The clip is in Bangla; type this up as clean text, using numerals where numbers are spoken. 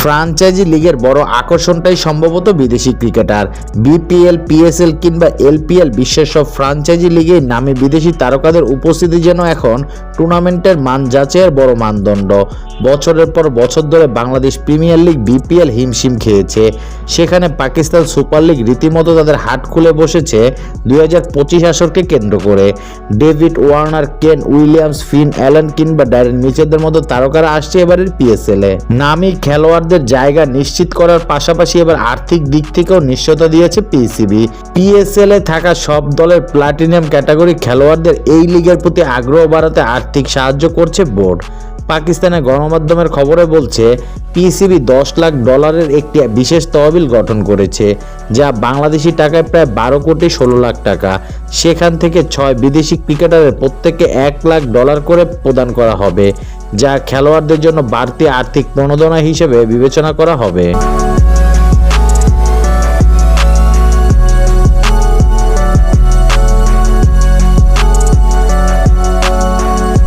ফ্রাঞ্চাইজি লিগের বড় আকর্ষণটাই সম্ভবত বিদেশি ক্রিকেটার। বিপিএল, পিএসএল কিংবা এলপিএল বিশ্বের সব ফ্রাঞ্চাইজি লিগে নামী বিদেশি তারকাদের উপস্থিতি যেন এখন টুর্নামেন্টের মান যাচাইয়ের বড় মানদণ্ড। বছরের পর বছর ধরে বাংলাদেশ প্রিমিয়ার লিগ বিপিএল হিমশিম খেয়েছে, সেখানে পাকিস্তান সুপার লিগ রীতিমতো তাদের হাট খুলে বসেছে 2025 আসরকে কেন্দ্র করে। ডেভিড ওয়ার্নার, কেন উইলিয়ামস, ফিন অ্যালেন কিংবা ড্যারেন মিচেলদের মতো তারকারা আসছে এবারের পিএসএলে। নামী খেলোয়াড়দের জায়গা নিশ্চিত করার পাশাপাশি এবার আর্থিক দিক থেকেও নিশ্চয়তা দিয়েছে পিসিবি। পিএসএলে থাকা সব দলের প্লাটিনাম ক্যাটাগরি খেলোয়াড়দের এই লিগের প্রতি আগ্রহ বাড়াতে আর্থিক সাহায্য করছে বোর্ড। পাকিস্তানের গণমাধ্যমের খবরে বলছে, পিসিবি $10 লাখ একটি বিশেষ তহবিল গঠন করেছে, যা বাংলাদেশি টাকায় প্রায় 12 কোটি 16 লাখ টাকা। সেখান থেকে 6 বিদেশি ক্রিকেটারের প্রত্যেককে $1 লাখ করে প্রদান করা হবে, যা খেলোয়াড়দের জন্য বাড়তি আর্থিক প্রণোদনা হিসেবে বিবেচনা করা হবে।